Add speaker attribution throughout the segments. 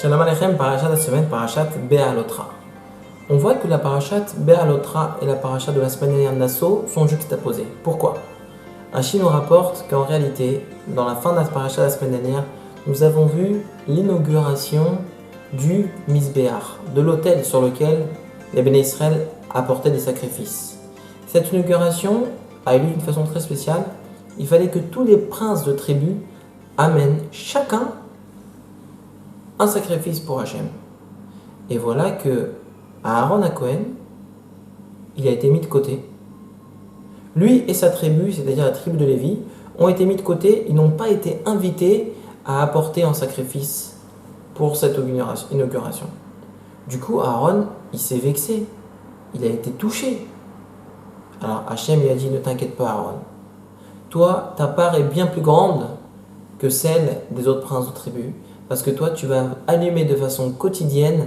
Speaker 1: Shalom Aleichem, parachat de la semaine, parachat Be'alotra. On voit que la parachat Be'alotra et la parachat de la semaine dernière Nassau sont juxtaposées. Pourquoi? Rashi nous rapporte qu'en réalité, dans la fin de la parachat de la semaine dernière, nous avons vu l'inauguration du Misbéach, de l'autel sur lequel les Béné Israël apportaient des sacrifices. Cette inauguration a eu lieu d'une façon très spéciale. Il fallait que tous les princes de tribu amènent chacun un sacrifice pour Hachem. Et voilà que Aaron HaKohen, il a été mis de côté. Lui et sa tribu, c'est-à-dire la tribu de Lévi, ont été mis de côté. Ils n'ont pas été invités à apporter un sacrifice pour cette inauguration. Du coup, Aaron, il s'est vexé. Il a été touché. Alors Hachem lui a dit, ne t'inquiète pas Aaron. Toi, ta part est bien plus grande que celle des autres princes de tribu. Parce que toi, tu vas allumer de façon quotidienne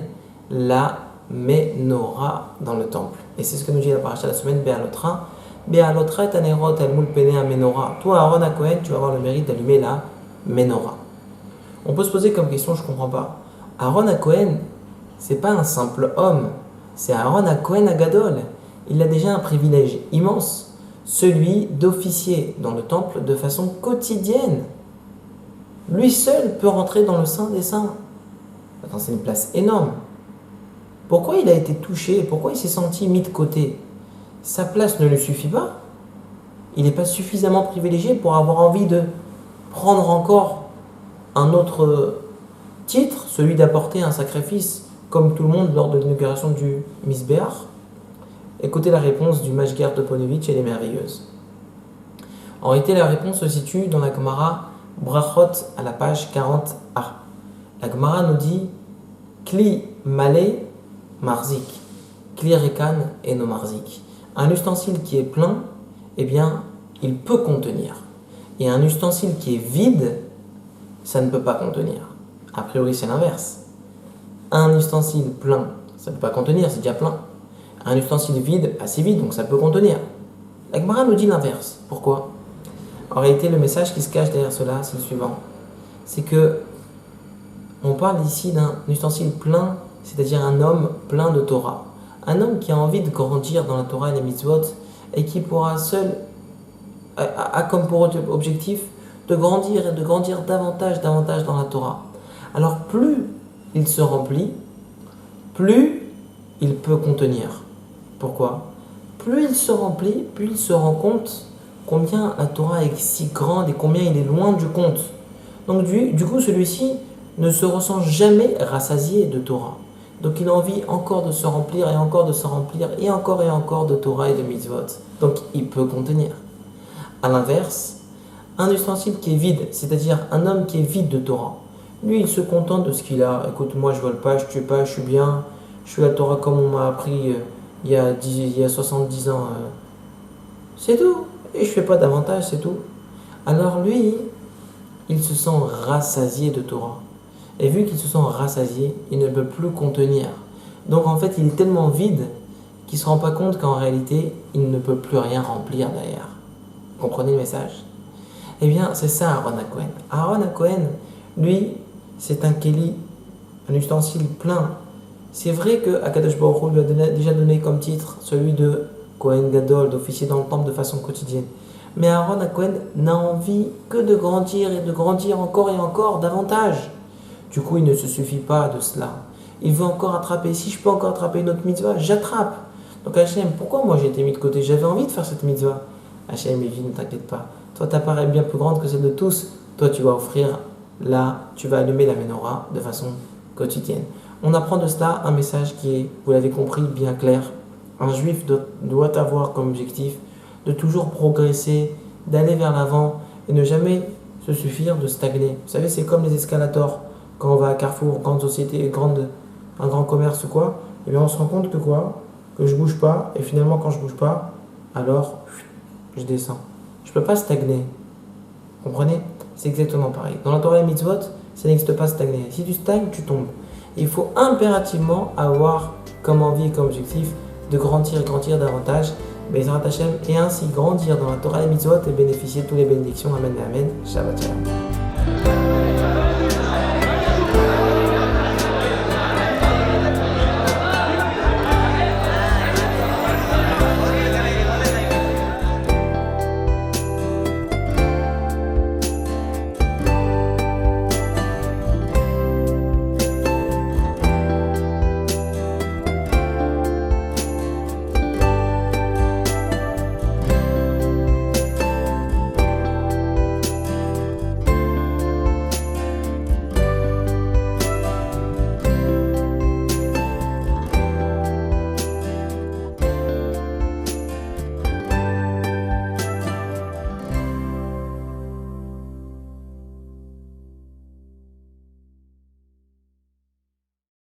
Speaker 1: la menorah dans le temple. Et c'est ce que nous dit la paracha de la semaine, Be'alotra. Be'alotra et anerot el mul pene a menorah. Toi, Aaron HaKohen, tu vas avoir le mérite d'allumer la menorah. On peut se poser comme question, je ne comprends pas. Aaron HaKohen, c'est pas un simple homme. C'est Aaron HaKohen Agadol. Il a déjà un privilège immense, celui d'officier dans le temple de façon quotidienne. Lui seul peut rentrer dans le Saint des Saints. Attends, c'est une place énorme. Pourquoi il a été touché? Pourquoi il s'est senti mis de côté? Sa place ne lui suffit pas. Il n'est pas suffisamment privilégié pour avoir envie de prendre encore un autre titre, celui d'apporter un sacrifice, comme tout le monde lors de l'inauguration du Misbéach. Écoutez la réponse du Mashger Toponovitch, elle est merveilleuse. En réalité, la réponse se situe dans la Gemara Brachot à la page 40a. La Gemara nous dit Kli male marzik, Kli rekan eno marzik. Un ustensile qui est plein, eh bien, il peut contenir. Et un ustensile qui est vide, ça ne peut pas contenir. A priori, c'est l'inverse. Un ustensile plein, ça ne peut pas contenir, c'est déjà plein. Un ustensile vide, assez vide, donc ça peut contenir. La Gemara nous dit l'inverse. Pourquoi? En réalité, le message qui se cache derrière cela, c'est le suivant. C'est que on parle ici d'un ustensile plein, c'est-à-dire un homme plein de Torah. Un homme qui a envie de grandir dans la Torah et les mitzvot et qui pourra seul, a comme pour objectif de grandir et de grandir davantage dans la Torah. Alors plus il se remplit, plus il peut contenir. Pourquoi? Plus il se remplit, plus il se rend compte combien la Torah est si grande et combien il est loin du compte. Donc du coup, celui-ci ne se ressent jamais rassasié de Torah. Donc il a envie encore de se remplir et encore de se remplir et encore de Torah et de mitzvot. Donc il peut contenir. A l'inverse, un ustensile qui est vide, c'est-à-dire un homme qui est vide de Torah, lui il se contente de ce qu'il a. Écoute, moi je vole pas, je tue pas, je suis bien, je suis la Torah comme on m'a appris il y a 70 ans. C'est tout. Et je fais pas davantage, c'est tout. Alors lui, il se sent rassasié de Torah. Et vu qu'il se sent rassasié, il ne peut plus contenir. Donc en fait, il est tellement vide qu'il ne se rend pas compte qu'en réalité, il ne peut plus rien remplir derrière. Vous comprenez le message? Eh bien, c'est ça Aaron HaKohen. Aaron HaKohen, lui, c'est un keli, un ustensile plein. C'est vrai que Akadosh Baruch Hu lui a déjà donné comme titre celui de Kohen Gadol, d'officier dans le temple de façon quotidienne. Mais Aaron HaKohen n'a envie que de grandir et de grandir encore et encore davantage. Du coup, il ne se suffit pas de cela. Il veut encore attraper. Si je peux encore attraper une autre mitzvah, j'attrape. Donc Hachem, pourquoi moi j'ai été mis de côté? J'avais envie de faire cette mitzvah. Hachem, il dit, ne t'inquiète pas. Toi, ta part est bien plus grande que celle de tous. Toi, tu vas offrir là, tu vas allumer la menorah de façon quotidienne. On apprend de cela un message qui est, vous l'avez compris, bien clair. Un juif doit avoir comme objectif de toujours progresser, d'aller vers l'avant et ne jamais se suffire de stagner. Vous savez, c'est comme les escalators. Quand on va à Carrefour, grande société, un grand commerce ou quoi, et bien on se rend compte que quoi? Que je bouge pas, et finalement quand je bouge pas, alors je descends. Je peux pas stagner. Vous comprenez? C'est exactement pareil. Dans la Torah et Mitzvot, ça n'existe pas stagner. Si tu stagnes, tu tombes. Il faut impérativement avoir comme envie et comme objectif de grandir davantage, Bezrat Hashem, et ainsi grandir dans la Torah et Mitzvot et bénéficier de toutes les bénédictions. Amen et Amen. Shabbat Shalom.